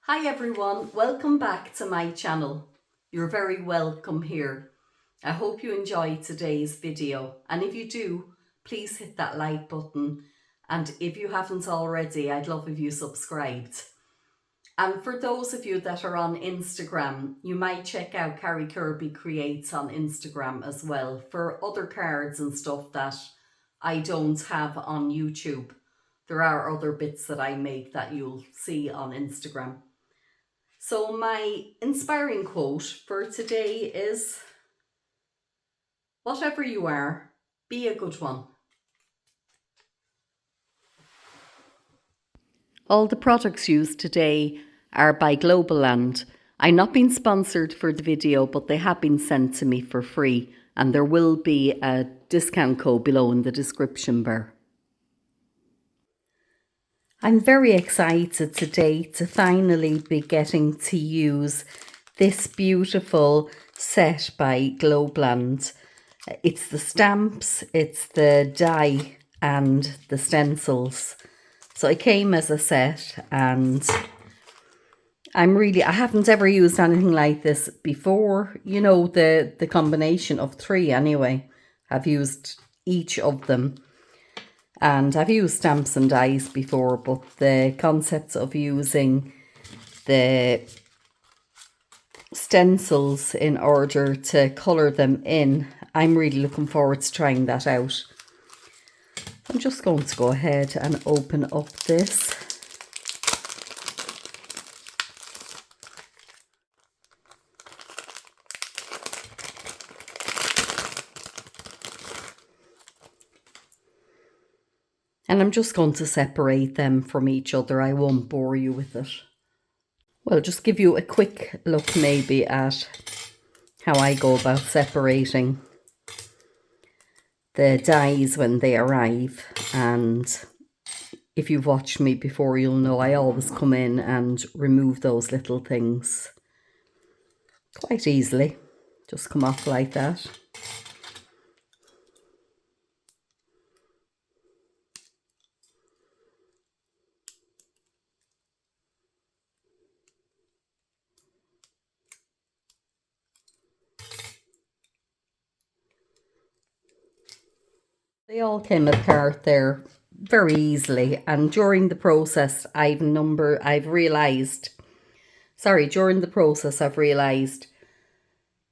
Hi everyone, welcome back to my channel. You're very welcome here. I hope you enjoyed today's video, and if you do, please hit that like button, and if you haven't already, I'd love if you subscribed. And for those of you that are on Instagram, you might check out Carrie Kirby Creates on Instagram as well for other cards and stuff that I don't have on YouTube. There are other bits that I make that you'll see on Instagram. So my inspiring quote for today is, whatever you are, be a good one. All the products used today are by Globleland. I'm not being sponsored for the video, but they have been sent to me for free, and there will be a discount code below in the description bar. I'm very excited today to finally be getting to use this beautiful set by Globleland. It's the stamps, it's the die and the stencils. So it came as a set, and I haven't ever used anything like this before. You know, the combination of three anyway. I've used each of them. And I've used stamps and dies before, but the concept of using the stencils in order to colour them in, I'm really looking forward to trying that out. I'm just going to go ahead and open up this. And I'm just going to separate them from each other. I won't bore you with it. Well, just give you a quick look maybe at how I go about separating the dies when they arrive. And if you've watched me before, you'll know I always come in and remove those little things quite easily. Just come off like that. They all came apart there very easily, and during the process I've realised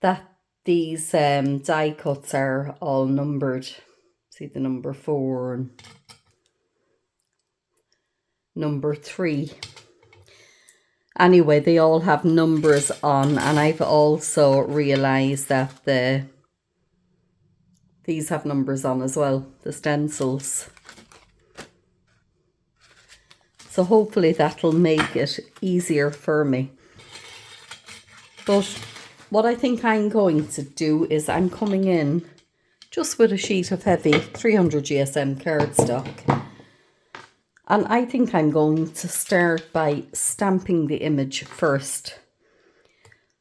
that these die cuts are all numbered. See the number 4 and number 3. Anyway, they all have numbers on, and I've also realised that these have numbers on as well, the stencils. So hopefully that'll make it easier for me. But what I think I'm going to do is I'm coming in just with a sheet of heavy 300 GSM cardstock. And I think I'm going to start by stamping the image first.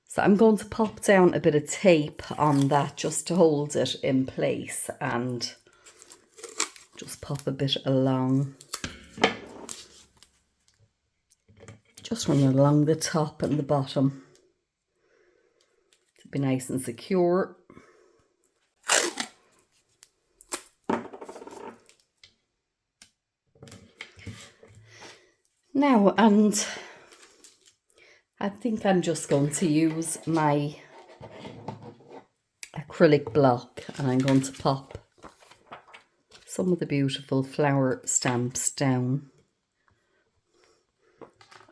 So I'm going to pop down a bit of tape on that just to hold it in place, and just pop a bit along. Just run along the top and the bottom to be nice and secure. Now, and I think I'm just going to use my acrylic block, and I'm going to pop some of the beautiful flower stamps down.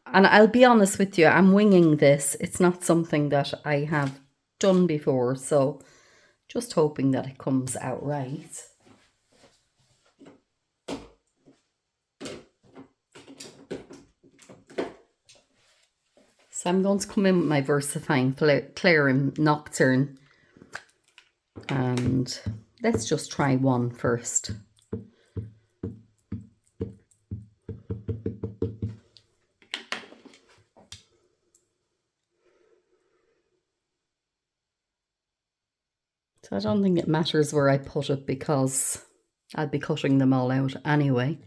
And I'll be honest with you, I'm winging this. It's not something that I have done before, so just hoping that it comes out right. So I'm going to come in with my versafine clair in Nochturn, and let's just try one first. So I don't think it matters where I put it because I'll be cutting them all out anyway.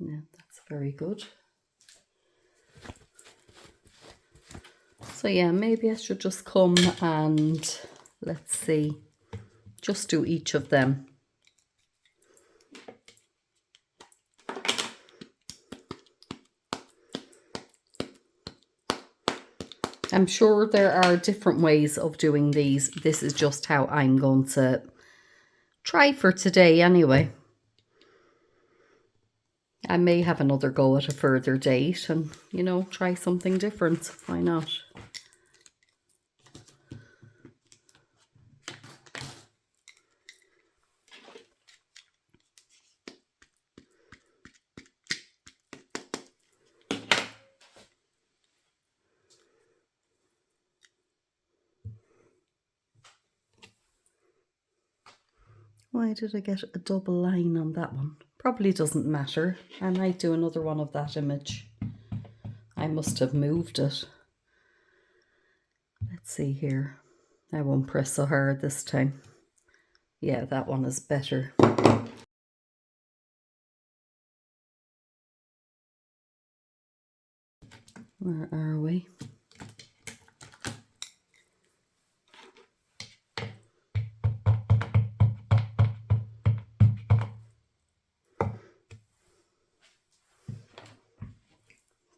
Yeah, that's very good. So yeah, maybe I should just come and, let's see, just do each of them. I'm sure there are different ways of doing these. This is just how I'm going to try for today anyway. I may have another go at a further date and, you know, try something different. Why not? Why did I get a double line on that one? Probably doesn't matter. I might do another one of that image. I must have moved it. Let's see here. I won't press so hard this time. Yeah, that one is better. Where are we?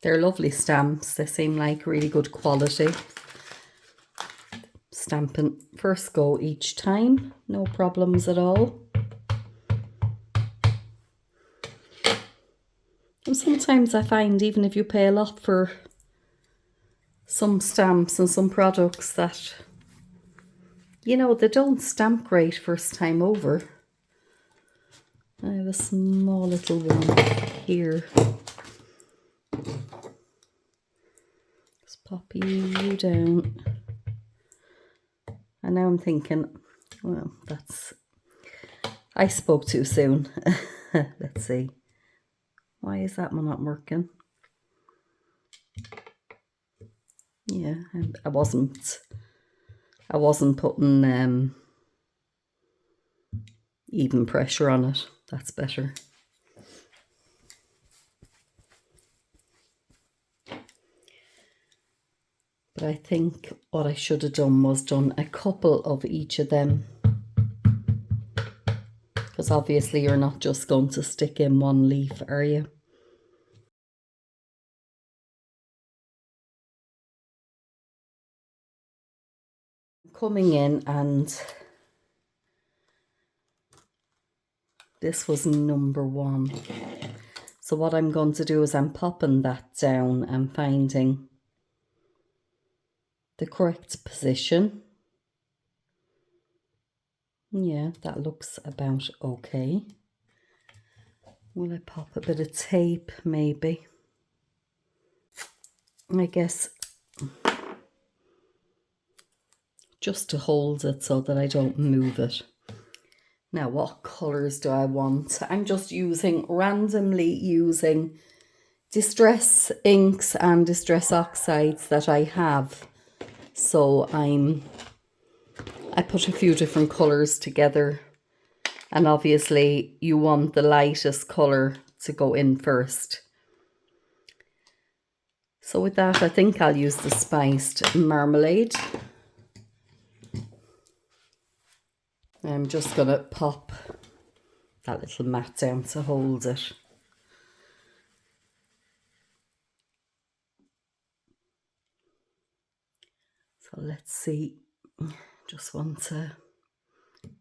They're lovely stamps. They seem like really good quality. Stamping first go each time. No problems at all. And sometimes I find even if you pay a lot for some stamps and some products that, you know, they don't stamp great first time over. I have a small little one here. Just pop you down. And now I'm thinking, well, that's... I spoke too soon. Let's see. Why is that one not working? Yeah, I wasn't putting even pressure on it. That's better. But I think what I should have done was done a couple of each of them. Because obviously you're not just going to stick in one leaf, are you? Coming in, and this was number 1. So what I'm going to do is I'm popping that down and finding the correct position. Yeah, that looks about okay. Will I pop a bit of tape maybe? I guess just to hold it so that I don't move it. Now, what colours do I want? I'm just randomly using distress inks and distress oxides that I have. So I put a few different colours together, and obviously you want the lightest colour to go in first. So with that, I think I'll use the spiced marmalade. I'm just going to pop that little mat down to hold it. So let's see, just want to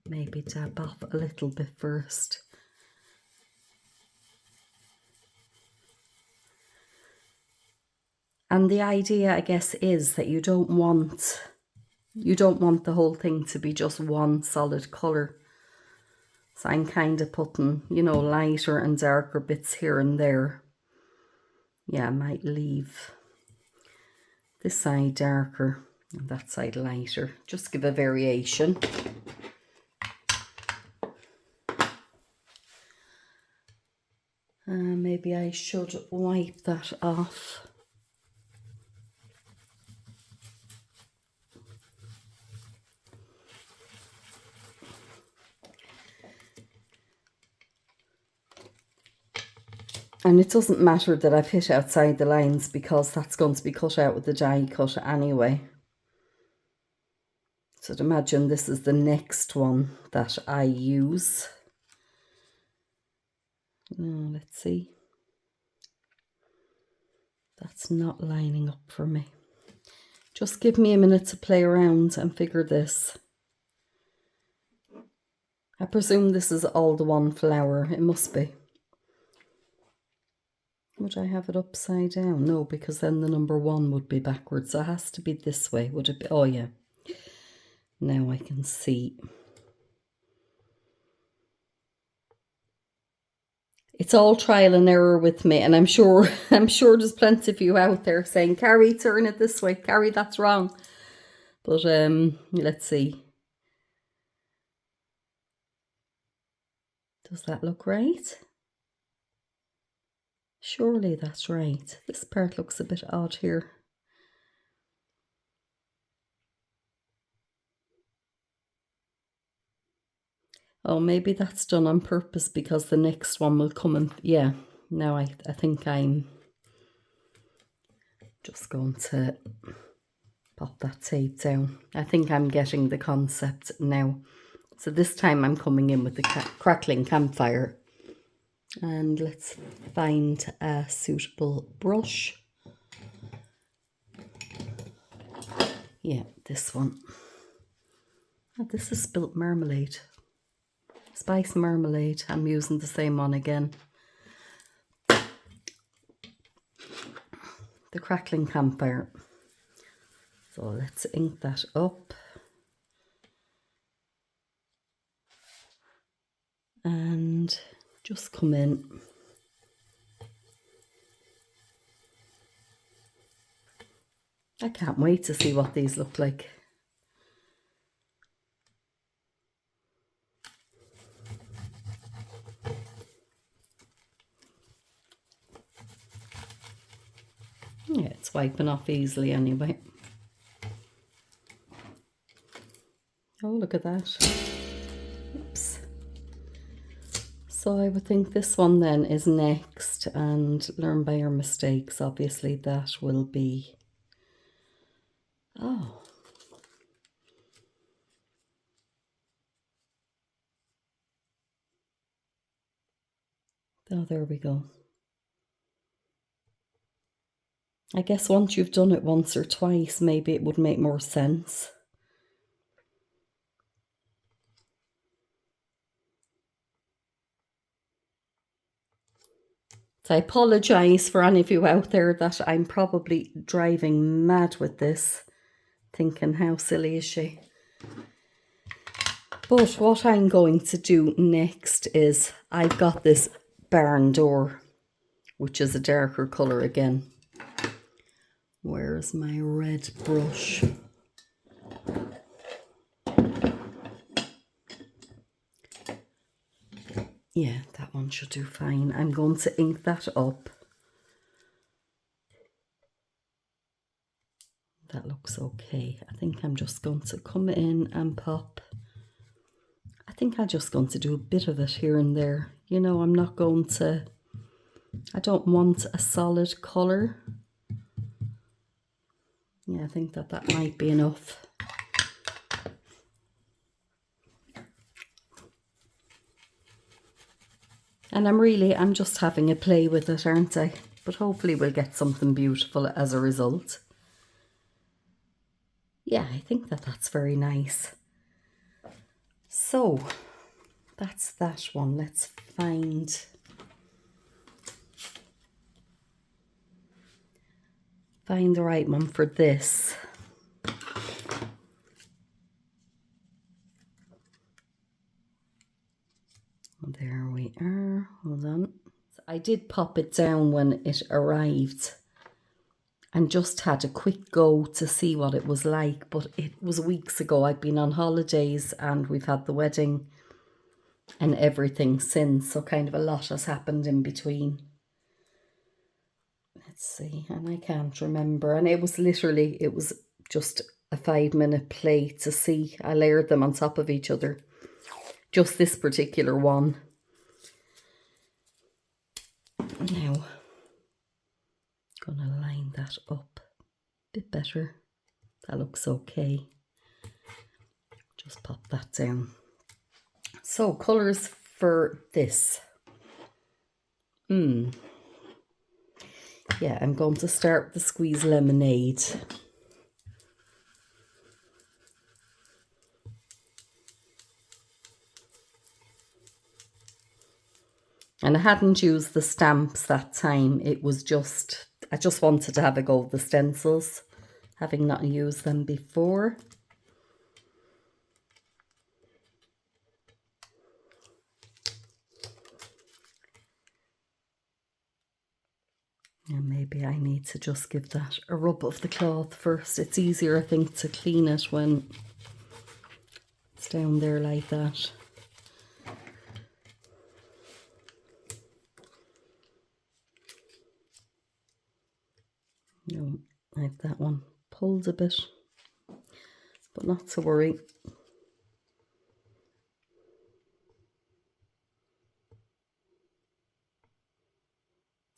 maybe dab off a little bit first. And the idea, I guess, is that you don't want the whole thing to be just one solid colour. So I'm kind of putting, you know, lighter and darker bits here and there. Yeah, I might leave this side darker and that side lighter. Just give a variation. Maybe I should wipe that off. And it doesn't matter that I've hit outside the lines because that's going to be cut out with the die cut anyway. So I'd imagine this is the next one that I use. Let's see. That's not lining up for me. Just give me a minute to play around and figure this. I presume this is all the one flower. It must be. Would I have it upside down? No, because then the number 1 would be backwards. So it has to be this way. Would it be? Oh, yeah. Now I can see. It's all trial and error with me, and I'm sure there's plenty of you out there saying, Carrie, turn it this way. Carrie, that's wrong. But let's see. Does that look right? Surely that's right. This part looks a bit odd here. Oh, maybe that's done on purpose because the next one will come and, yeah. Now I think I'm just going to pop that tape down. I think I'm getting the concept now. So this time I'm coming in with the crackling campfire. And let's find a suitable brush. Yeah, this one. Oh, this is spilt marmalade. Spice marmalade. I'm using the same one again. The crackling campfire. So let's ink that up. And just come in. I can't wait to see what these look like. Yeah, it's wiping off easily anyway. Oh, look at that. Oops. So I would think this one then is next, and learn by your mistakes. Obviously that will be, oh. Oh, there we go. I guess once you've done it once or twice, maybe it would make more sense. So I apologise for any of you out there that I'm probably driving mad with this, thinking how silly is she. But what I'm going to do next is I've got this barn door, which is a darker colour again. Where's my red brush? Yeah, that one should do fine. I'm going to ink that up. That looks okay. I think I'm just going to come in and pop. I think I'm just going to do a bit of it here and there. You know, I'm not going to, I don't want a solid colour. Yeah, I think that might be enough. And I'm just having a play with it, aren't I? But hopefully we'll get something beautiful as a result. Yeah, I think that's very nice. So, that's that one. Let's find the right one for this. There we are. Hold on. I did pop it down when it arrived and just had a quick go to see what it was like, but it was weeks ago. I'd been on holidays and we've had the wedding and everything since, so kind of a lot has happened in between. Let's see, and I can't remember, and it was just a 5-minute play to see. I layered them on top of each other, just this particular one. Now, I'm gonna line that up a bit better. That looks okay. Just pop that down. So, colours for this. Yeah, I'm going to start with the squeeze lemonade. And I hadn't used the stamps that time. It was just, I just wanted to have a go with the stencils, having not used them before. And maybe I need to just give that a rub of the cloth first. It's easier, I think, to clean it when it's down there like that. No, I have that one pulled a bit, but not to worry.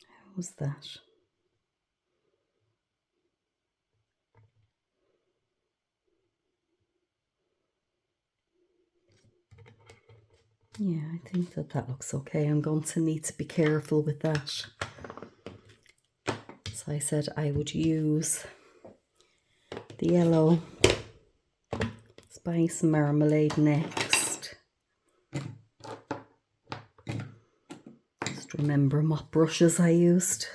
How was that? Yeah, I think that looks okay. I'm going to need to be careful with that. So I said I would use the yellow spice marmalade next. Just remember what brushes I used.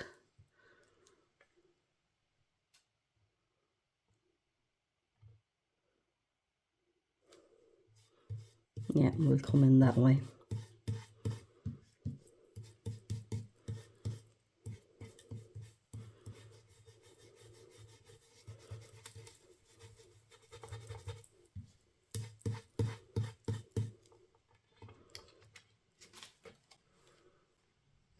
Yeah, we'll come in that way.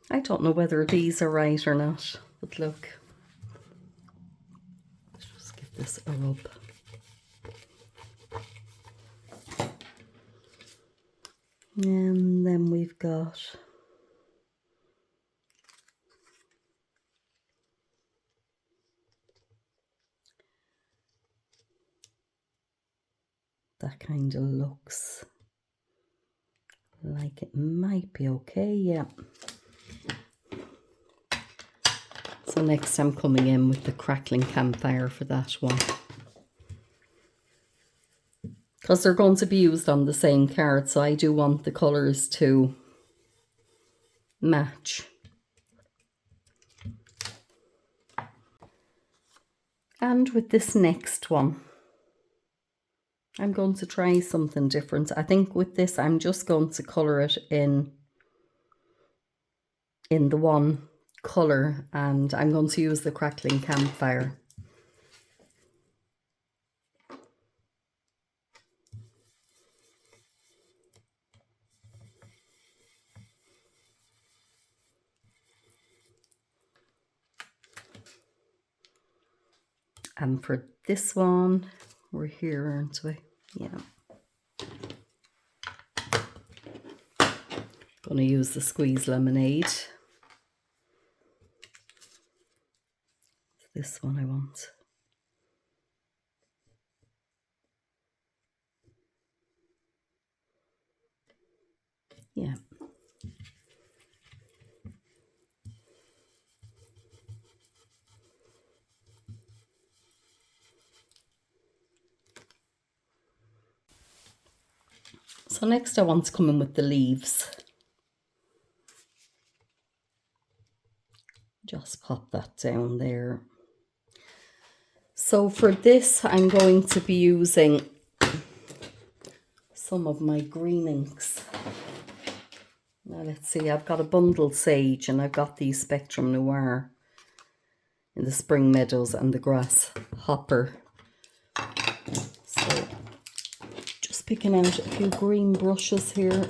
I don't know whether these are right or not, but look. Let's just give this a rub. And then we've got that kind of looks like it might be okay, yeah. So next I'm coming in with the crackling campfire for that one. Because they're going to be used on the same card, so I do want the colours to match. And with this next one, I'm going to try something different. I think with this, I'm just going to colour it in the one colour, and I'm going to use the crackling campfire. And for this one, we're here, aren't we? Yeah. Going to use the squeeze lemonade. This one I want. Yeah. So next I want to come in with the leaves. Just pop that down there. So for this, I'm going to be using some of my green inks. Now let's see, I've got a bundled sage and I've got the Spectrum Noir in the spring meadows and the grasshopper. So just picking out a few green brushes here.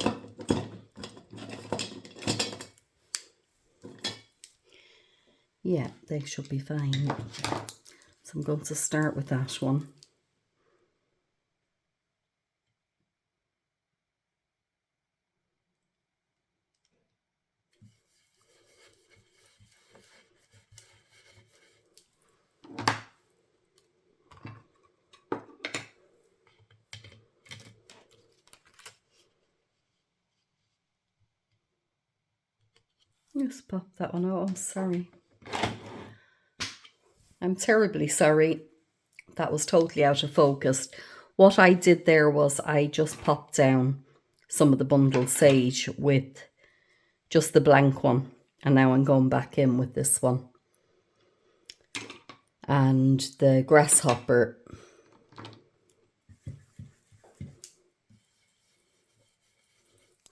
Yeah, they should be fine. So I'm going to start with that one. Just pop that one out. I'm sorry. I'm terribly sorry. That was totally out of focus. What I did there was I just popped down some of the bundled sage with just the blank one. And now I'm going back in with this one. And the grasshopper.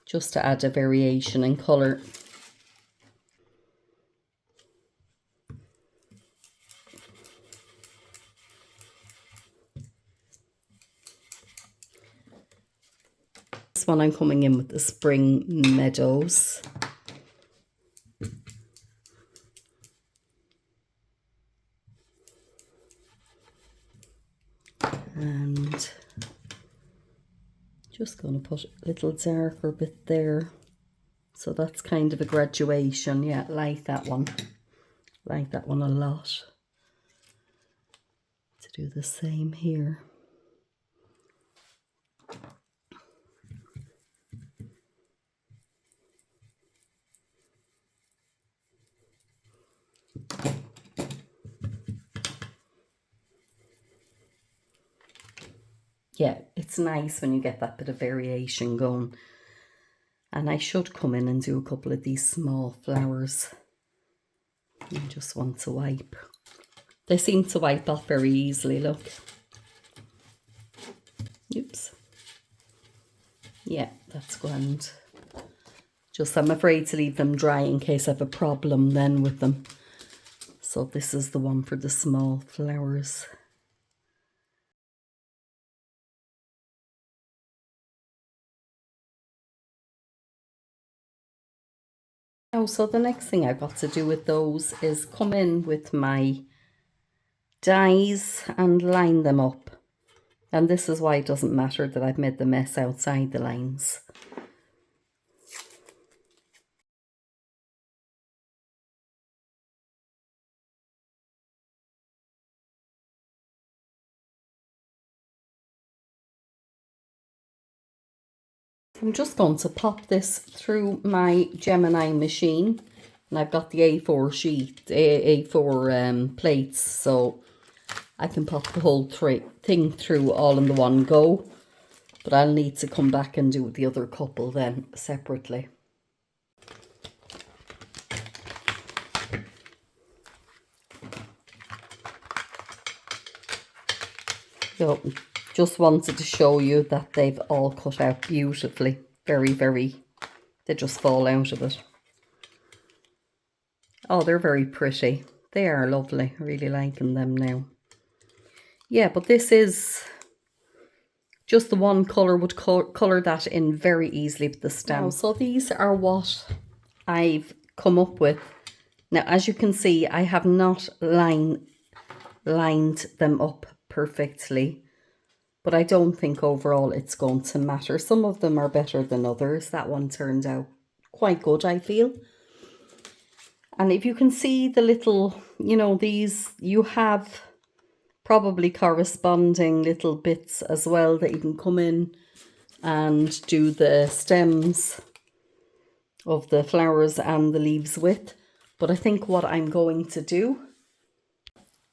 Just to add a variation in colour. This one I'm coming in with the spring meadows. And just going to put a little darker bit there. So that's kind of a graduation. Yeah, like that one. Like that one a lot. To do the same here. Yeah, it's nice when you get that bit of variation going. And I should come in and do a couple of these small flowers. I just want to wipe. They seem to wipe off very easily, look. Oops. Yeah, that's grand. Just I'm afraid to leave them dry in case I have a problem then with them. So this is the one for the small flowers. Oh, so the next thing I've got to do with those is come in with my dies and line them up. And this is why it doesn't matter that I've made the mess outside the lines. I'm just going to pop this through my Gemini machine. And I've got the A4 sheet, A4 plates, so I can pop the whole thing through all in the one go. But I'll need to come back and do the other couple then separately. So just wanted to show you that they've all cut out beautifully. Very, they just fall out of it. Oh, they're very pretty. They are lovely. Really liking them now. Yeah, but this is just the one colour would colour that in very easily with the stamp. Oh, so these are what I've come up with. Now, as you can see, I have not lined them up perfectly. But I don't think overall it's going to matter. Some of them are better than others. That one turned out quite good, I feel. And if you can see the little, you know, these, you have probably corresponding little bits as well that you can come in and do the stems of the flowers and the leaves with. But I think what I'm going to do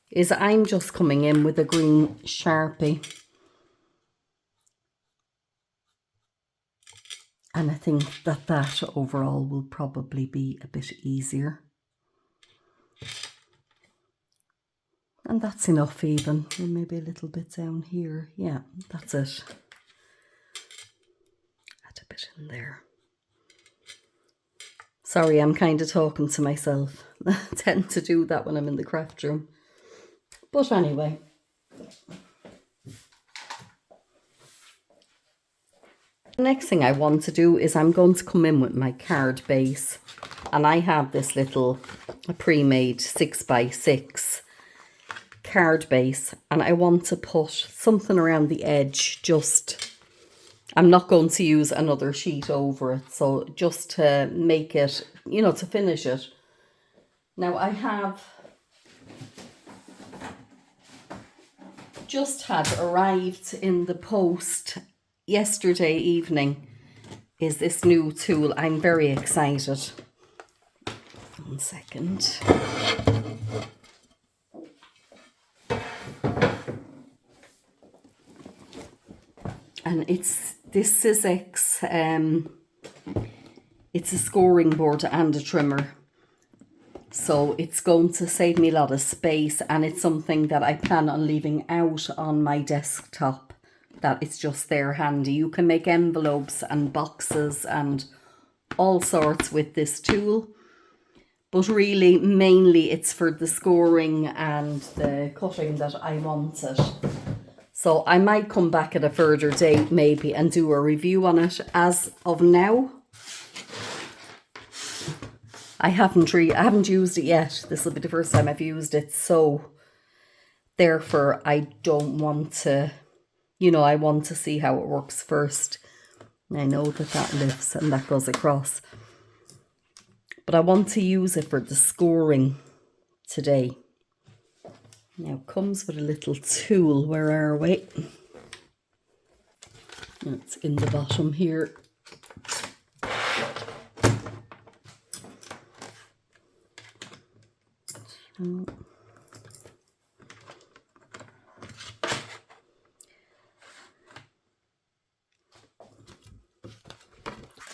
is I'm just coming in with a green Sharpie. And I think that overall will probably be a bit easier. And that's enough even. And maybe a little bit down here. Yeah, that's it. Add a bit in there. Sorry, I'm kind of talking to myself. I tend to do that when I'm in the craft room. But anyway. The next thing I want to do is I'm going to come in with my card base. And I have this little pre-made 6x6 card base. And I want to put something around the edge. Just, I'm not going to use another sheet over it. So just to make it, you know, to finish it. Now I have just had arrived in the post yesterday evening is this new tool. I'm very excited. 1 second. And it's this Sizzix, it's a scoring board and a trimmer. So it's going to save me a lot of space, and it's something that I plan on leaving out on my desktop, that it's just there handy. You can make envelopes and boxes and all sorts with this tool. But really, mainly it's for the scoring and the cutting that I want it. So I might come back at a further date maybe and do a review on it. As of now, I haven't used it yet. This will be the first time I've used it. So therefore I don't want to, you know, I want to see how it works first. I know that that lifts and that goes across. But I want to use it for the scoring today. Now it comes with a little tool. Where are we? It's in the bottom here.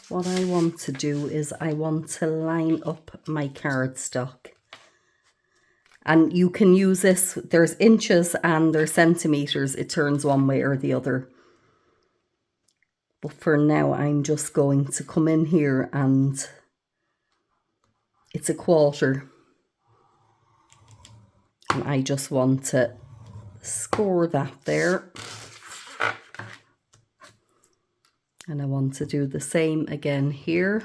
What I want to do is I want to line up my cardstock. And you can use this, there's inches and there's centimetres, it turns one way or the other. But for now, I'm just going to come in here and it's 1/4. And I just want to score that there. And I want to do the same again here.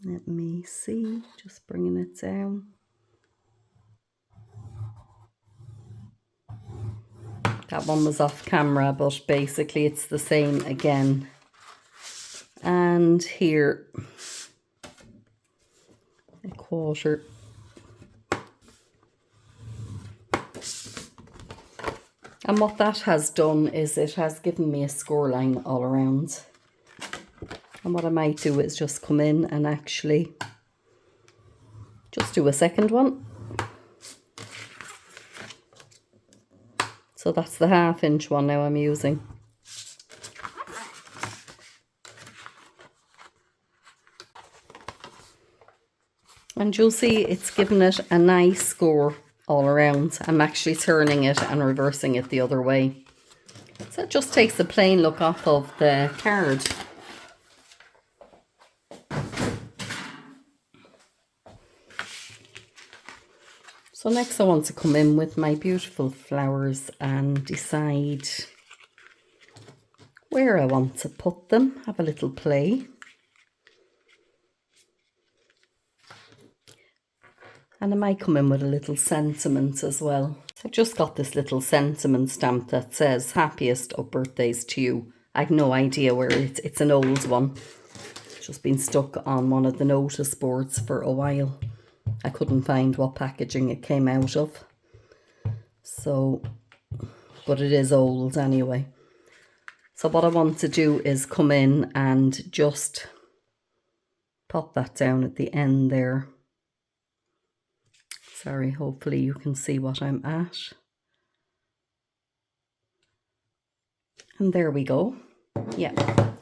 Let me see, just bringing it down. That one was off camera, but basically it's the same again. And here, 1/4. And what that has done is it has given me a score line all around. And what I might do is just come in and actually just do a second one. So that's the 1/2 inch one now I'm using. And you'll see it's given it a nice score all around. I'm actually turning it and reversing it the other way. So it just takes the plain look off of the card. So next I want to come in with my beautiful flowers and decide where I want to put them, have a little play. And I might come in with a little sentiment as well. So I just got this little sentiment stamp that says happiest of birthdays to you. I have no idea where it's an old one. It's just been stuck on one of the notice boards for a while. I couldn't find what packaging it came out of. So, but it is old anyway. So what I want to do is come in and just pop that down at the end there. Sorry, hopefully you can see what I'm at. And there we go. Yeah,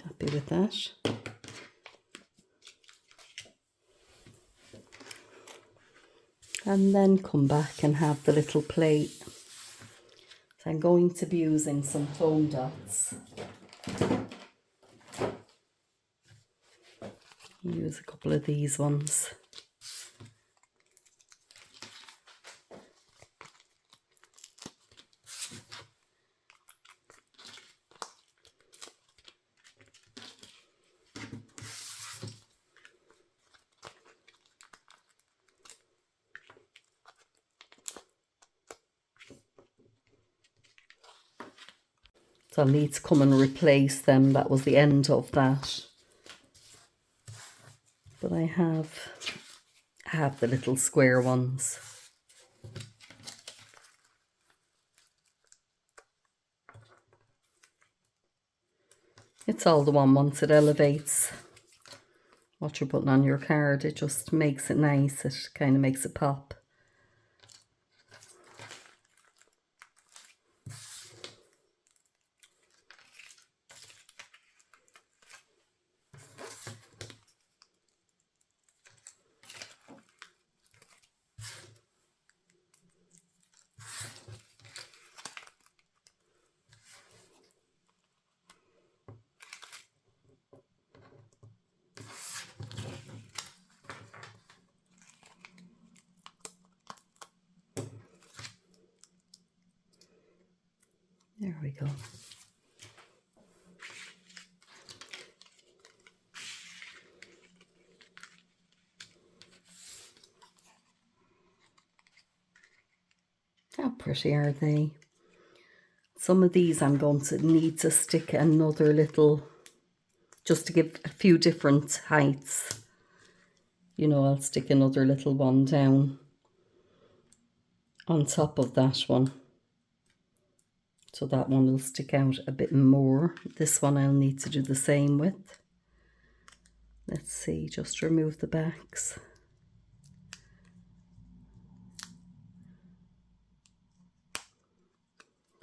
happy with that. And then come back and have the little plate. So I'm going to be using some foam dots. Use a couple of these ones. So I'll need to come and replace them. That was the end of that. But I have the little square ones. It's all the one once it elevates what you're putting on your card. It just makes it nice. It kind of makes it pop. There we go. How pretty are they? Some of these I'm going to need to stick another little, just to give a few different heights. You know, I'll stick another little one down on top of that one. So that one will stick out a bit more. This one I'll need to do the same with. Let's see, just remove the backs.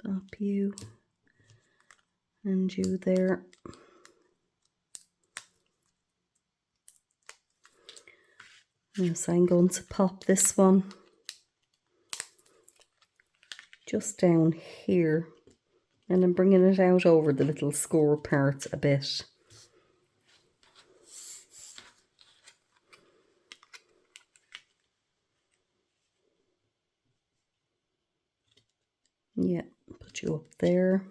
Pop you and you there. Yes, I'm going to pop this one just down here, and I'm bringing it out over the little score part a bit. Yeah, put you up there.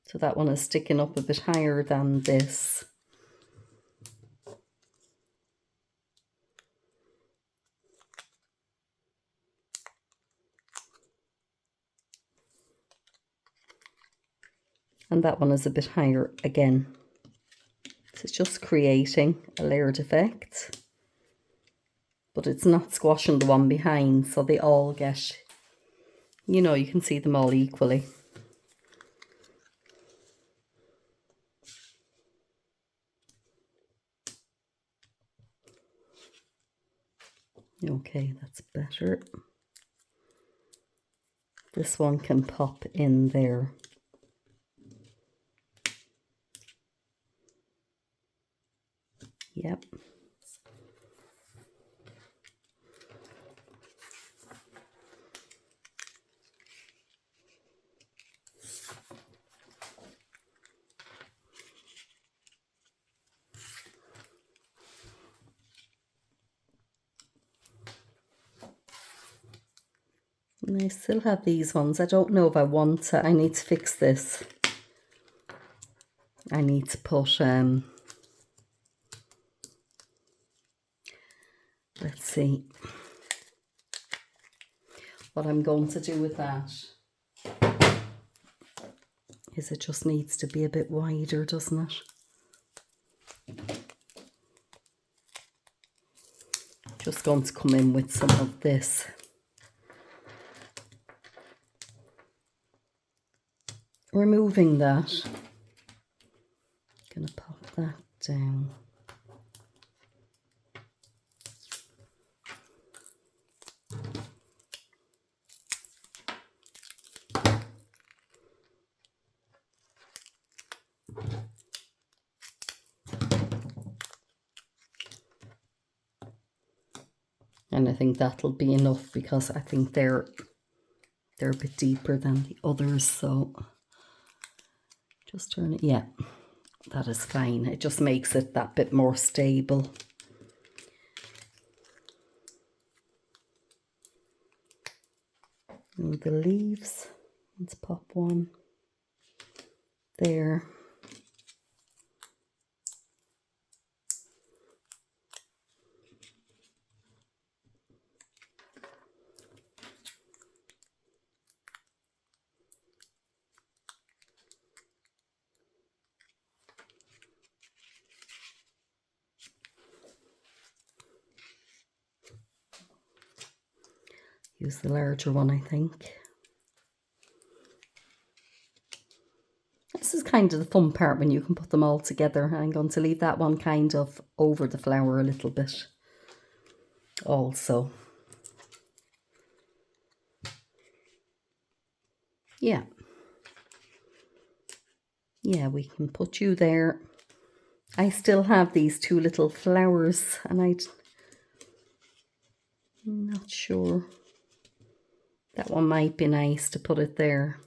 So that one is sticking up a bit higher than this. And that one is a bit higher again. So it's just creating a layered effect. But it's not squashing the one behind, so they all get, you know, you can see them all equally. Okay, that's better. This one can pop in there. Yep. And I still have these ones. I don't know if I want to. I need to fix this. I need to put, let's see what I'm going to do with that. Is it just needs to be a bit wider, doesn't it? Just going to come in with some of this. Removing that. Gonna pop that down. And I think that'll be enough because I think they're a bit deeper than the others, so just turn it. Yeah, that is fine. It just makes it that bit more stable. And the leaves, let's pop one there. Use the larger one, I think. This is kind of the fun part when you can put them all together. I'm going to leave that one kind of over the flower a little bit also. Yeah. Yeah, we can put you there. I still have these two little flowers and I'm not sure. That one might be nice to put it there.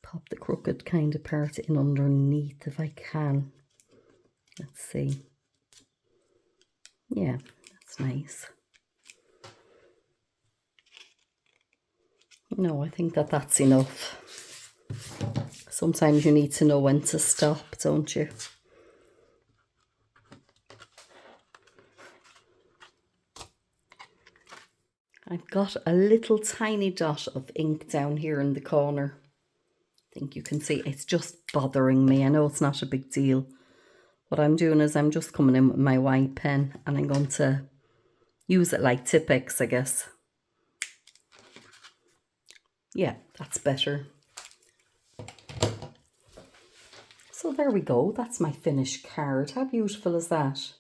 Pop the crooked kind of part in underneath if I can. Let's see. Yeah, that's nice. No, I think that's enough. Sometimes you need to know when to stop, don't you? I've got a little tiny dot of ink down here in the corner. I think you can see it's just bothering me. I know it's not a big deal. What I'm doing is I'm just coming in with my white pen and I'm going to use it like Tipp-Ex, I guess. Yeah, that's better. So there we go. That's my finished card. How beautiful is that?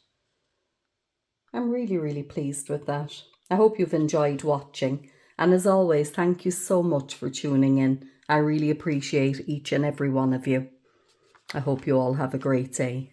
I'm really, really pleased with that. I hope you've enjoyed watching. And as always, thank you so much for tuning in. I really appreciate each and every one of you. I hope you all have a great day.